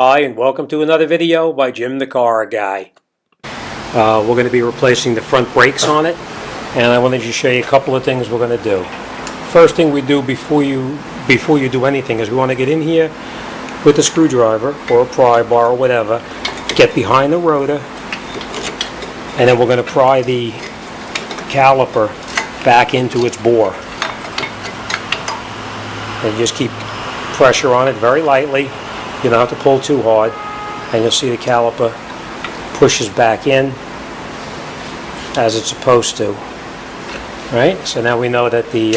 Hi, and welcome to another video by Jimthecarguy. We're going to be replacing the front brakes on it, and I wanted to show you a couple of things we're going to do. First thing we do before you do anything is we want to get in here with a screwdriver or a pry bar or whatever, get behind the rotor, and then we're going to pry the caliper back into its bore. And just keep pressure on it very lightly. You don't have to pull too hard, and you'll see the caliper pushes back in as it's supposed to. Right? So now we know that the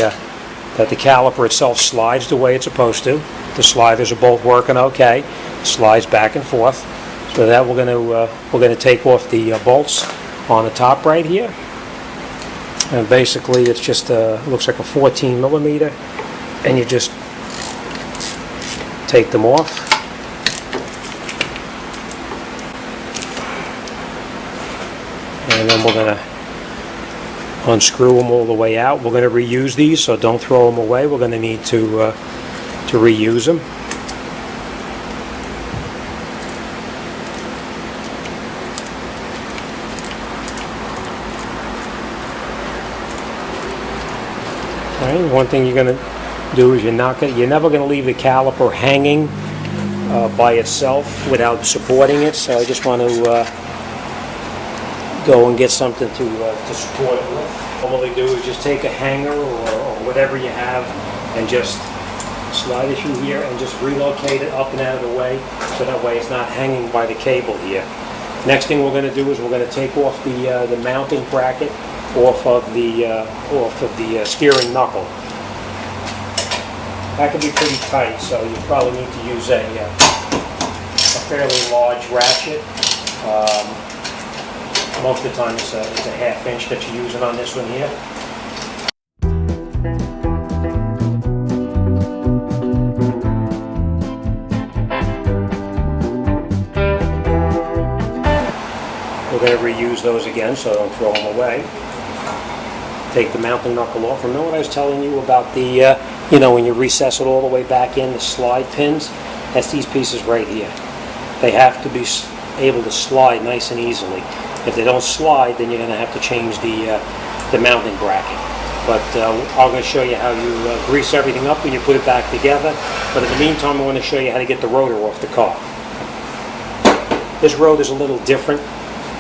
caliper itself slides the way it's supposed to. The sliders are both working okay. It slides back and forth. So that we're going to take off the bolts on the top right here, and basically it's just looks like a 14 millimeter, and you just take them off. And then we're going to unscrew them all the way out. We're going to reuse these, so don't throw them away. We're going to need to reuse them. All right, one thing you're going to do is you're never going to leave the caliper hanging by itself without supporting it. So I just want to go and get something to support it with. All we do is just take a hanger or whatever you have and just slide it through here and just relocate it up and out of the way, so that way it's not hanging by the cable here. Next thing we're going to do is we're going to take off the mounting bracket off of the steering knuckle. That can be pretty tight, so you probably need to use a fairly large ratchet. Most of the time it's a ½ inch that you're using on this one here. We're going to reuse those again, so don't throw them away. Take the mounting knuckle off. Remember what I was telling you about the, when you recess it all the way back in, the slide pins? That's these pieces right here. They have to be able to slide nice and easily. If they don't slide, then you're going to have to change the mounting bracket. But I'm going to show you how you grease everything up when you put it back together. But in the meantime, I want to show you how to get the rotor off the car. This rotor is a little different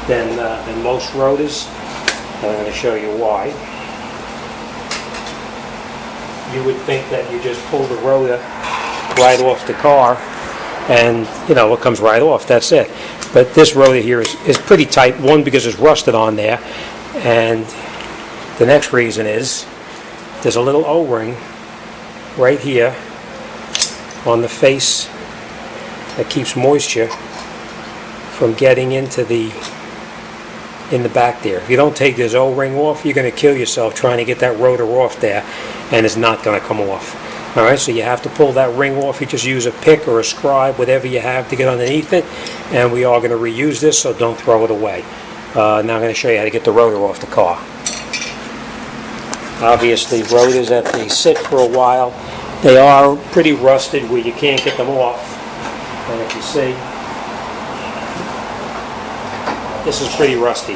than most rotors, and I'm going to show you why. You would think that you just pull the rotor right off the car, and it comes right off. That's it. But this rotor here is pretty tight. One, because it's rusted on there, and the next reason is there's a little O-ring right here on the face that keeps moisture from getting into the back there. If you don't take this O-ring off, you're going to kill yourself trying to get that rotor off there, and it's not going to come off. Alright, so you have to pull that ring off. You just use a pick or a scribe, whatever you have, to get underneath it. And we are going to reuse this, so don't throw it away. Now I'm going to show you how to get the rotor off the car. Obviously, rotors, if they sit for a while, they are pretty rusted where you can't get them off. And if you see, this is pretty rusty.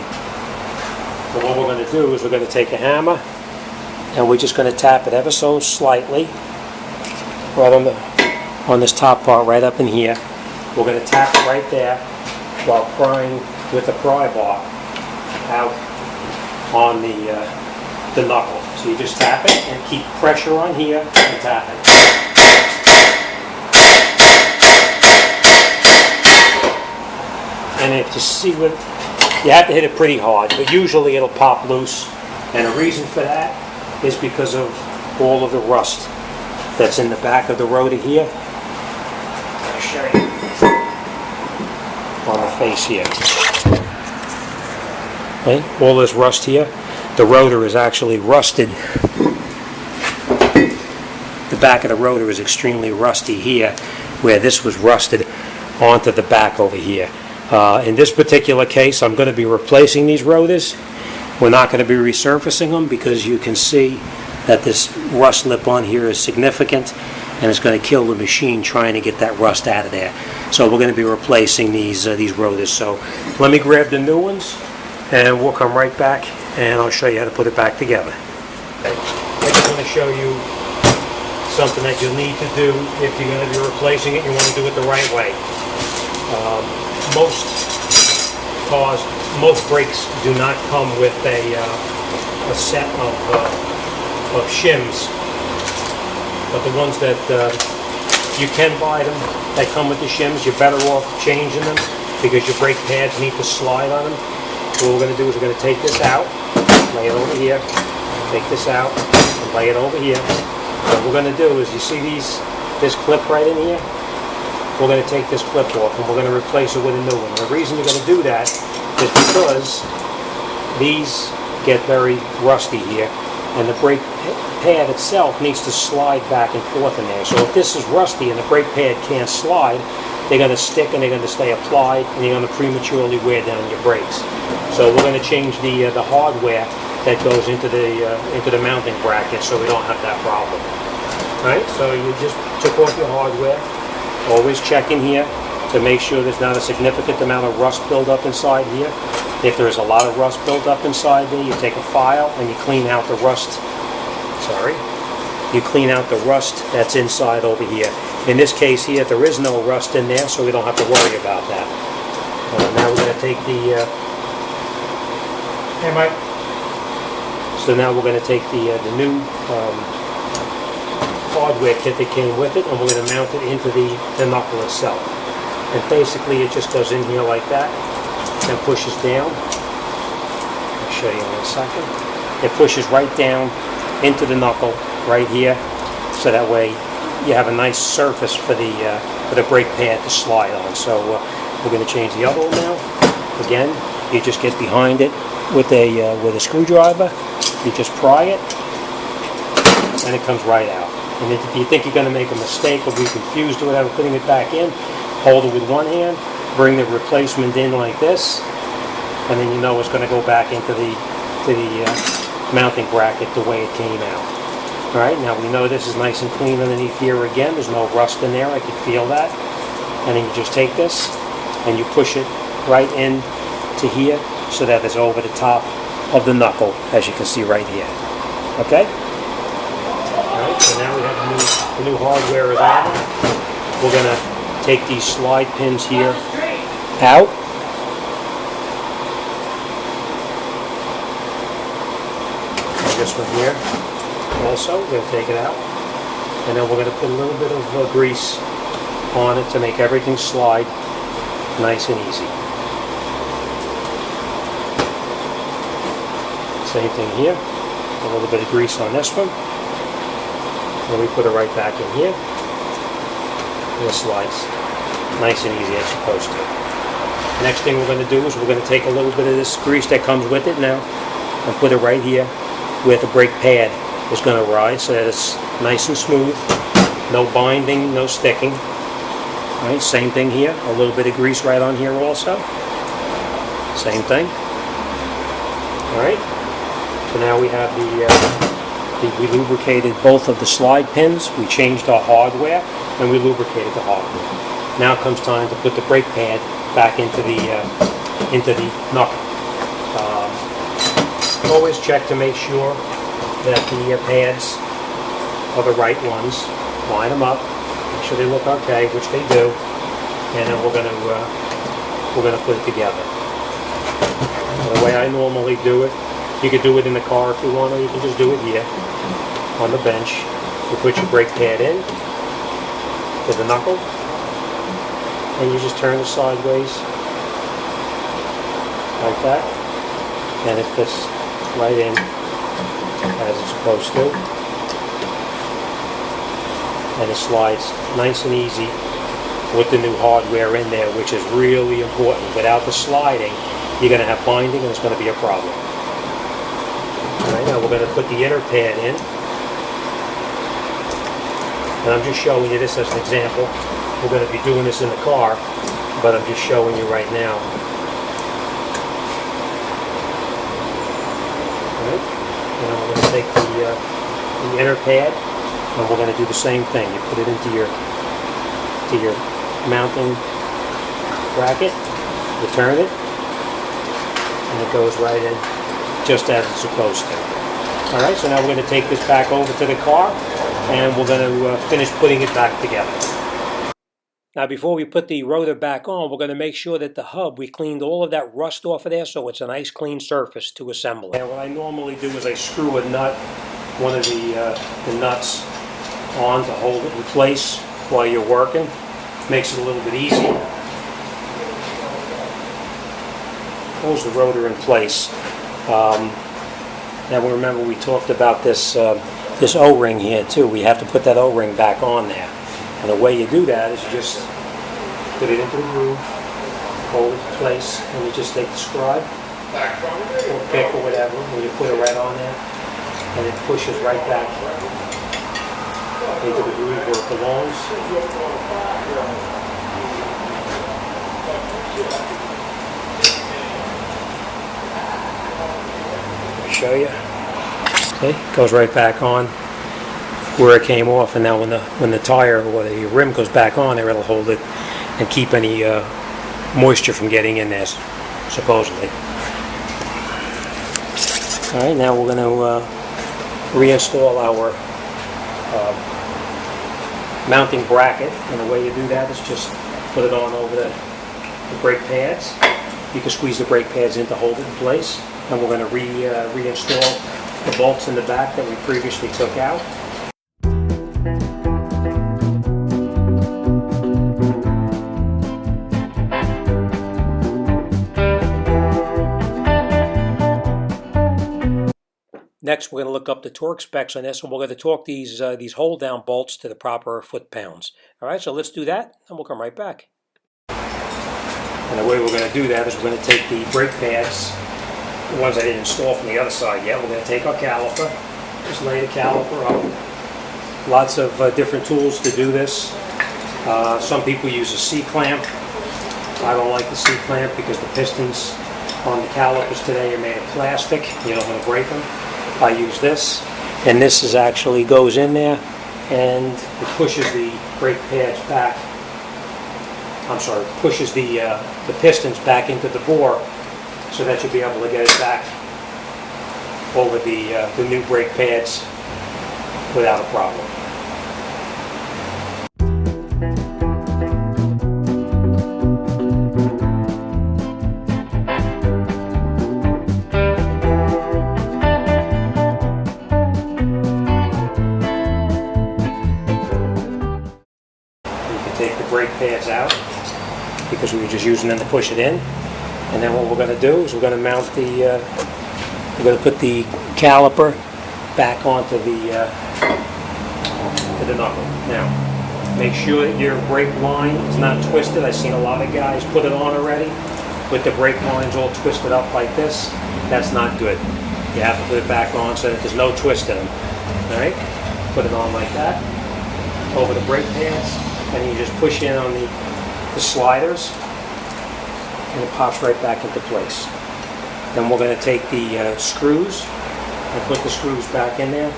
But what we're going to do is we're going to take a hammer, and we're just going to tap it ever so slightly right on this top part, right up in here. We're going to tap it right there while prying with the pry bar out on the knuckle. So you just tap it and keep pressure on here and tap it. And if you see what, you have to hit it pretty hard, but usually it'll pop loose. And the reason for that is because of all of the rust that's in the back of the rotor here. I'll show you on the face here. Okay, all this rust here. The rotor is actually rusted. The back of the rotor is extremely rusty here, where this was rusted onto the back over here. In this particular case, I'm going to be replacing these rotors. We're not going to be resurfacing them because you can see that this rust lip on here is significant, and it's going to kill the machine trying to get that rust out of there. So we're going to be replacing these rotors. So let me grab the new ones, and we'll come right back, and I'll show you how to put it back together. Okay. I just want to show you something that you'll need to do if you're going to be replacing it. You want to do it the right way. Most cars, most brakes do not come with a set of shims, but the ones that you can buy them that come with the shims, you're better off changing them because your brake pads need to slide on them. So what we're going to do is we're going to take this out, lay it over here, take this out, and lay it over here. What we're going to do is, you see this clip right in here? We're going to take this clip off and we're going to replace it with a new one. The reason you're going to do that is because these get very rusty here, and the brake pad itself needs to slide back and forth in there. So if this is rusty and the brake pad can't slide, they're going to stick and they're going to stay applied, and you're going to prematurely wear down your brakes. So we're going to change the hardware that goes into the mounting bracket so we don't have that problem. All right, so you just took off your hardware. Always check in here to make sure there's not a significant amount of rust buildup inside here. If there's a lot of rust built up inside there, you take a file and you clean out the rust. You clean out the rust that's inside over here. In this case here, there is no rust in there, so we don't have to worry about that. Now we're going to take the... Hey, Mike. So now we're going to take the new hardware kit that came with it, and we're going to mount it into the knuckle itself. And basically it just goes in here like that and pushes down. I'll show you in a second. It pushes right down into the knuckle right here, so that way you have a nice surface for the brake pad to slide on. So we're going to change the other one now. Again, you just get behind it with a screwdriver. You just pry it, and it comes right out. And if you think you're going to make a mistake or be confused or whatever putting it back in, hold it with one hand, bring the replacement in like this, and then you know it's going to go back into the mounting bracket the way it came out. All right, now we know this is nice and clean underneath here again. There's no rust in there. I can feel that. And then you just take this and you push it right in to here so that it's over the top of the knuckle, as you can see right here. Okay? Alright, so now we have the new hardware is on. We're going to take these slide pins here out. And this one here also, we're going to take it out. And then we're going to put a little bit of grease on it to make everything slide nice and easy. Same thing here, a little bit of grease on this one. And we put it right back in here. And it slides nice and easy as supposed to. Next thing we're going to do is we're going to take a little bit of this grease that comes with it now and put it right here where the brake pad is going to ride so that it's nice and smooth. No binding, no sticking. All right, same thing here. A little bit of grease right on here also. Same thing. All right. So now we have we lubricated both of the slide pins. We changed our hardware and we lubricated the hardware. Now comes time to put the brake pad back into the knuckle. Always check to make sure that the pads are the right ones. Line them up. Make sure they look okay, which they do, and then we're going to put it together. The way I normally do it, you could do it in the car if you want, or you can just do it here on the bench. You put your brake pad in to the knuckle, and you just turn it sideways like that, and it fits right in as it's supposed to. And it slides nice and easy with the new hardware in there, which is really important. Without the sliding, you're going to have binding and it's going to be a problem. All right, now we're going to put the inner pad in. And I'm just showing you this as an example. We're going to be doing this in the car, but I'm just showing you right now. All right, and I'm going to take the inner pad And we're going to do the same thing. You put it into your mounting bracket, you turn it, and it goes right in just as it's supposed to. Alright, so now we're going to take this back over to the car, and we're going to finish putting it back together. Now before we put the rotor back on, we're going to make sure that the hub, we cleaned all of that rust off of there so it's a nice clean surface to assemble it. And what I normally do is I screw a nut, one of the nuts on to hold it in place while you're working. Makes it a little bit easier. Holds the rotor in place. Now remember we talked about this this O-ring here too. We have to put that O-ring back on there. And the way you do that is you just put it into the groove, hold it in place, and you just take the scribe or pick or whatever, and you put it right on there, and it pushes right back into the groove where it belongs. Let me show you. Okay, goes right back on where it came off, and now when the tire or the rim goes back on there, it'll hold it and keep any moisture from getting in there, supposedly. All right, now we're going to reinstall our mounting bracket, and the way you do that is just put it on over the brake pads. You can squeeze the brake pads in to hold it in place, and we're going to reinstall the bolts in the back that we previously took out. Next, we're going to look up the torque specs on this, and we're going to torque these hold-down bolts to the proper foot-pounds. All right, so let's do that, and we'll come right back. And the way we're going to do that is we're going to take the brake pads, the ones I didn't install from the other side yet. We're going to take our caliper, just lay the caliper up. Lots of different tools to do this. Some people use a C-clamp. I don't like the C-clamp because the pistons on the calipers today are made of plastic. You don't want to break them. I use this, and this is actually goes in there, and it pushes the brake pads back. I'm sorry, pushes the pistons back into the bore, so that you'll be able to get it back over the new brake pads without a problem. Take the brake pads out because we were just using them to push it in, and then what we're going to do is we're going to mount we're going to put the caliper back onto the knuckle. Now, make sure that your brake line is not twisted. I've seen a lot of guys put it on already with the brake lines all twisted up like this. That's not good. You have to put it back on so that there's no twist in them. All right, put it on like that over the brake pads. And you just push in on the sliders, and it pops right back into place. Then we're going to take the screws and put the screws back in there.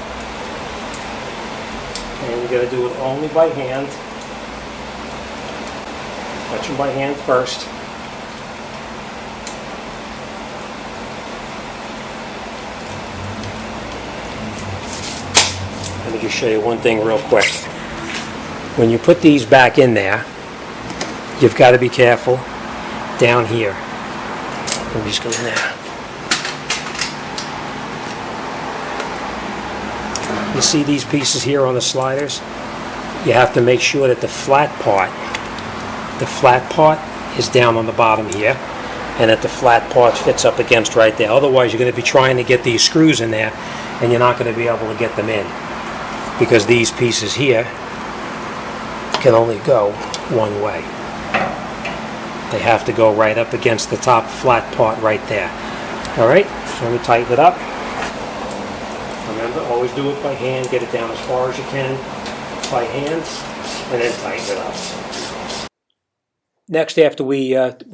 And you're going to do it only by hand. Touch them by hand first. Let me just show you one thing real quick. When you put these back in there, you've got to be careful down here. Let me just go in there. You see these pieces here on the sliders? You have to make sure that the flat part is down on the bottom here, and that the flat part fits up against right there. Otherwise, you're going to be trying to get these screws in there, and you're not going to be able to get them in, because these pieces here can only go one way. They have to go right up against the top flat part right there. Alright, so let me tighten it up. Remember, always do it by hand. Get it down as far as you can by hand, and then tighten it up. Next, after we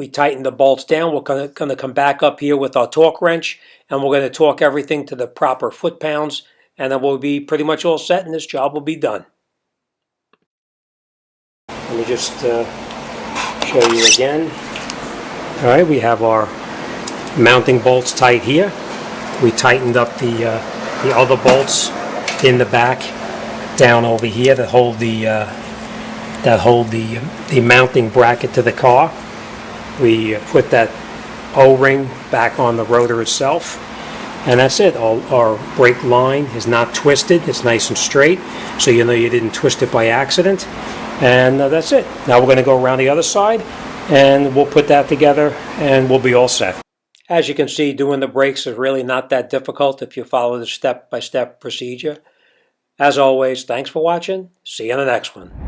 tighten the bolts down, we're going to come back up here with our torque wrench, and we're going to torque everything to the proper foot-pounds and then we'll be pretty much all set and this job will be done. Let me just show you again. All right, we have our mounting bolts tight here. We tightened up the other bolts in the back down over here that hold the mounting bracket to the car. We put that O-ring back on the rotor itself, and that's it. Our brake line is not twisted. It's nice and straight, so you know you didn't twist it by accident. And that's it. Now we're going to go around the other side, and we'll put that together, and we'll be all set. As you can see, doing the brakes is really not that difficult if you follow the step-by-step procedure. As always, thanks for watching. See you in the next one.